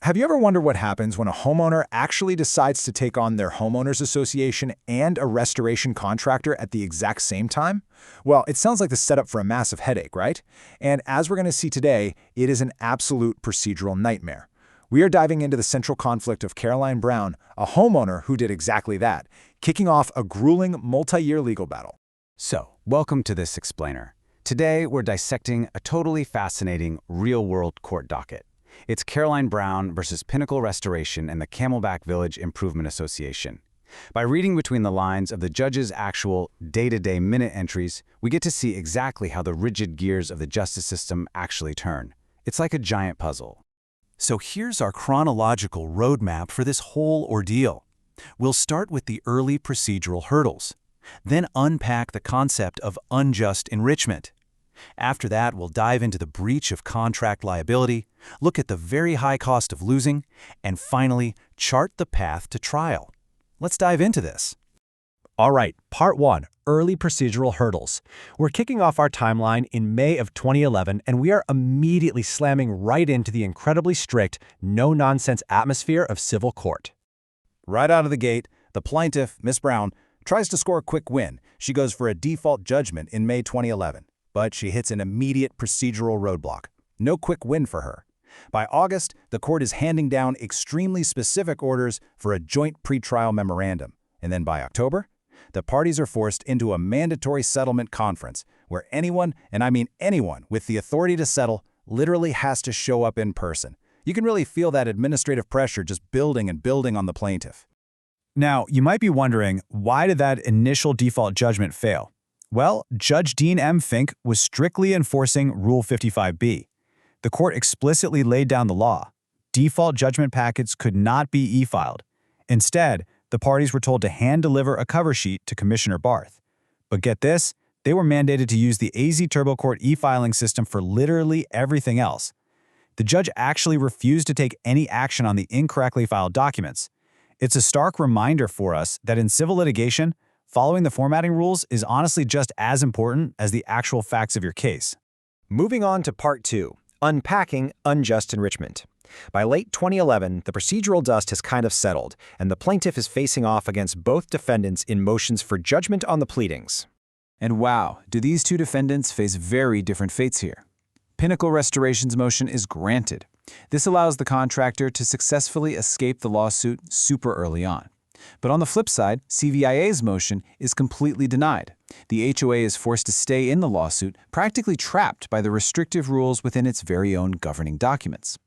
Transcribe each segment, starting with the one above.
Have you ever wondered what happens when a homeowner actually decides to take on their homeowners association and a restoration contractor at the exact same time? Well, it sounds like the setup for a massive headache, right? And as we're going to see today, it is an absolute procedural nightmare. We are diving into the central conflict of Caroline Brown, a homeowner who did exactly that, kicking off a grueling multi-year legal battle. So, welcome to this explainer. Today, we're dissecting a totally fascinating real-world court docket. It's Caroline Brown versus Pinnacle Restoration and the Camelback Village Improvement Association. By reading between the lines of the judge's actual day-to-day minute entries, we get to see exactly how the rigid gears of the justice system actually turn. It's like a giant puzzle. So here's our chronological roadmap for this whole ordeal. We'll start with the early procedural hurdles, then unpack the concept of unjust enrichment. After that, we'll dive into the breach of contract liability, look at the very high cost of losing, and finally, chart the path to trial. Let's dive into this. All right, Part 1, Early Procedural Hurdles. We're kicking off our timeline in May of 2011, and we are immediately slamming right into the incredibly strict, no-nonsense atmosphere of civil court. Right out of the gate, the plaintiff, Ms. Brown, tries to score a quick win. She goes for a default judgment in May 2011. But she hits an immediate procedural roadblock. No quick win for her. By August, the court is handing down extremely specific orders for a joint pretrial memorandum. And then by October, the parties are forced into a mandatory settlement conference where anyone, and I mean anyone, with the authority to settle literally has to show up in person. You can really feel that administrative pressure just building and building on the plaintiff. Now, you might be wondering, why did that initial default judgment fail? Well, Judge Dean M. Fink was strictly enforcing Rule 55B. The court explicitly laid down the law. Default judgment packets could not be e-filed. Instead, the parties were told to hand-deliver a cover sheet to Commissioner Barth. But get this, they were mandated to use the AZ Turbo Court e-filing system for literally everything else. The judge actually refused to take any action on the incorrectly filed documents. It's a stark reminder for us that in civil litigation, following the formatting rules is honestly just as important as the actual facts of your case. Moving on to Part 2, Unpacking Unjust Enrichment. By late 2011, the procedural dust has kind of settled, and the plaintiff is facing off against both defendants in motions for judgment on the pleadings. And wow, do these two defendants face very different fates here. Pinnacle Restoration's motion is granted. This allows the contractor to successfully escape the lawsuit super early on. But on the flip side, CVIA's motion is completely denied. The HOA is forced to stay in the lawsuit, practically trapped by the restrictive rules within its very own governing documents.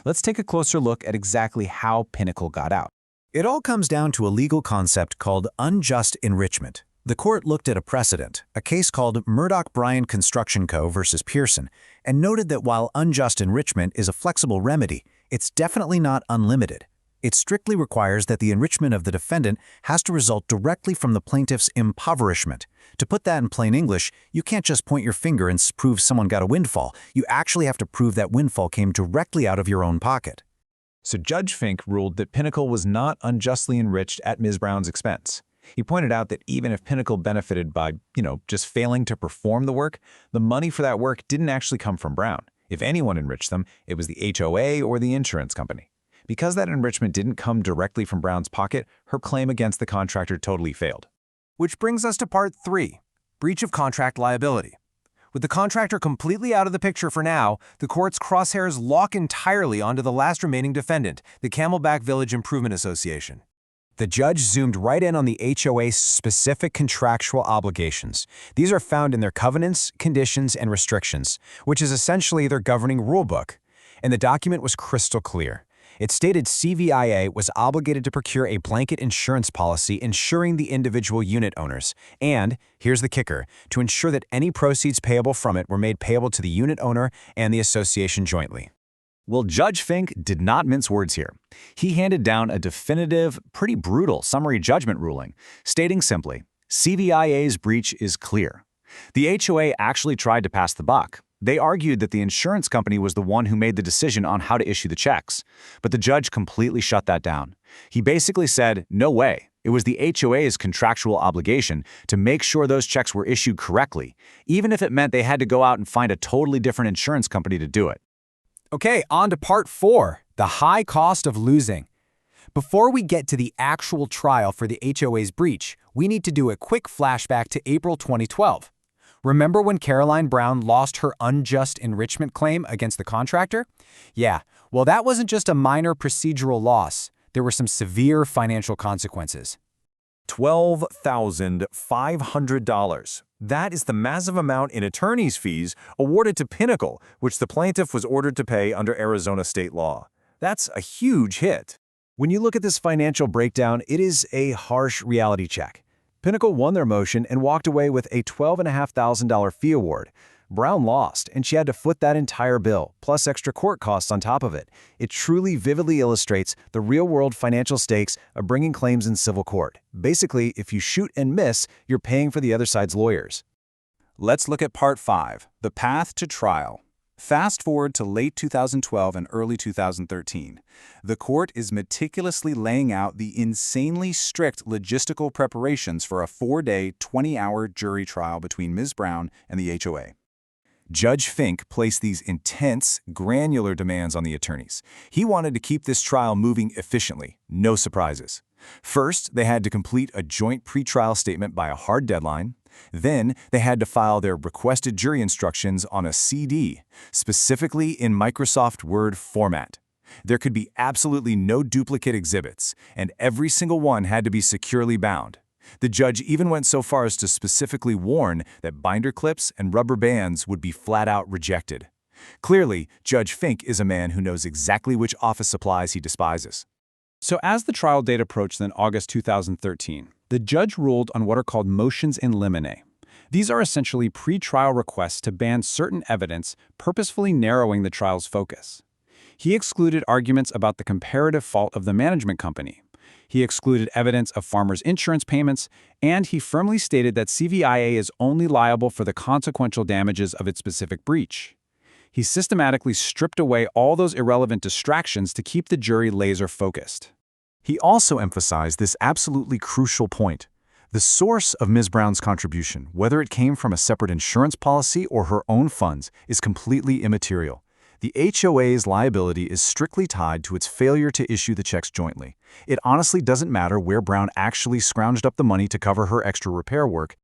Let's take a closer look at exactly how Pinnacle got out. It all comes down to a legal concept called unjust enrichment. The court looked at a precedent, a case called Murdoch-Bryan Construction Co. versus Pearson, and noted that while unjust enrichment is a flexible remedy, it's definitely not unlimited. It strictly requires that the enrichment of the defendant has to result directly from the plaintiff's impoverishment. To put that in plain English, you can't just point your finger and prove someone got a windfall. You actually have to prove that windfall came directly out of your own pocket. So Judge Fink ruled that Pinnacle was not unjustly enriched at Ms. Brown's expense. He pointed out that even if Pinnacle benefited by, just failing to perform the work, the money for that work didn't actually come from Brown. If anyone enriched them, it was the HOA or the insurance company. Because that enrichment didn't come directly from Brown's pocket, her claim against the contractor totally failed. Which brings us to Part 3, Breach of Contract Liability. With the contractor completely out of the picture for now, the court's crosshairs lock entirely onto the last remaining defendant, the Camelback Village Improvement Association. The judge zoomed right in on the HOA's specific contractual obligations. These are found in their covenants, conditions, and restrictions, which is essentially their governing rulebook. And the document was crystal clear. It stated CVIA was obligated to procure a blanket insurance policy ensuring the individual unit owners, and, here's the kicker, to ensure that any proceeds payable from it were made payable to the unit owner and the association jointly. Well, Judge Fink did not mince words here. He handed down a definitive, pretty brutal summary judgment ruling, stating simply, CVIA's breach is clear. The HOA actually tried to pass the buck. They argued that the insurance company was the one who made the decision on how to issue the checks, but the judge completely shut that down. He basically said, no way. It was the HOA's contractual obligation to make sure those checks were issued correctly, even if it meant they had to go out and find a totally different insurance company to do it. Okay, on to Part 4, The high cost of losing. Before we get to the actual trial for the HOA's breach, we need to do a quick flashback to April 2012. Remember when Caroline Brown lost her unjust enrichment claim against the contractor? Yeah, well, that wasn't just a minor procedural loss. There were some severe financial consequences. $12,500. That is the massive amount in attorney's fees awarded to Pinnacle, which the plaintiff was ordered to pay under Arizona state law. That's a huge hit. When you look at this financial breakdown, it is a harsh reality check. Pinnacle won their motion and walked away with a $12,500 fee award. Brown lost, and she had to foot that entire bill, plus extra court costs on top of it. It truly vividly illustrates the real-world financial stakes of bringing claims in civil court. Basically, if you shoot and miss, you're paying for the other side's lawyers. Let's look at Part 5, the path to trial. Fast forward to late 2012 and early 2013. The court is meticulously laying out the insanely strict logistical preparations for a 4-day, 20-hour jury trial between Ms. Brown and the HOA. Judge Fink placed these intense, granular demands on the attorneys. He wanted to keep this trial moving efficiently, no surprises. First, they had to complete a joint pretrial statement by a hard deadline. Then, they had to file their requested jury instructions on a CD, specifically in Microsoft Word format. There could be absolutely no duplicate exhibits, and every single one had to be securely bound. The judge even went so far as to specifically warn that binder clips and rubber bands would be flat-out rejected. Clearly, Judge Fink is a man who knows exactly which office supplies he despises. So as the trial date approached in August 2013, the judge ruled on what are called motions in limine. These are essentially pre-trial requests to ban certain evidence, purposefully narrowing the trial's focus. He excluded arguments about the comparative fault of the management company. He excluded evidence of farmers' insurance payments, and he firmly stated that CVIA is only liable for the consequential damages of its specific breach. He systematically stripped away all those irrelevant distractions to keep the jury laser-focused. He also emphasized this absolutely crucial point. The source of Ms. Brown's contribution, whether it came from a separate insurance policy or her own funds, is completely immaterial. The HOA's liability is strictly tied to its failure to issue the checks jointly. It honestly doesn't matter where Brown actually scrounged up the money to cover her extra repair work.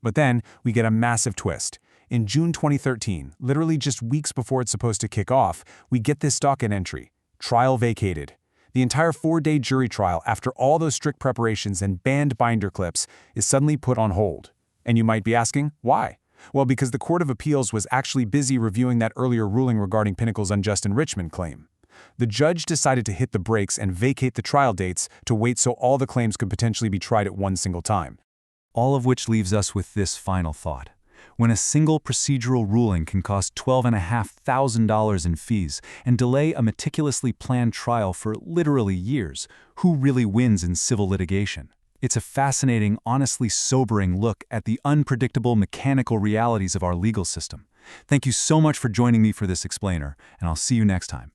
But then, we get a massive twist. In June 2013, literally just weeks before it's supposed to kick off, we get this docket entry: trial vacated. The entire 4-day jury trial, after all those strict preparations and banned binder clips, is suddenly put on hold. And you might be asking, why? Well, because the Court of Appeals was actually busy reviewing that earlier ruling regarding Pinnacle's unjust enrichment claim. The judge decided to hit the brakes and vacate the trial dates to wait so all the claims could potentially be tried at one single time. All of which leaves us with this final thought. When a single procedural ruling can cost $12,500 in fees and delay a meticulously planned trial for literally years, who really wins in civil litigation? It's a fascinating, honestly sobering look at the unpredictable mechanical realities of our legal system. Thank you so much for joining me for this explainer, and I'll see you next time.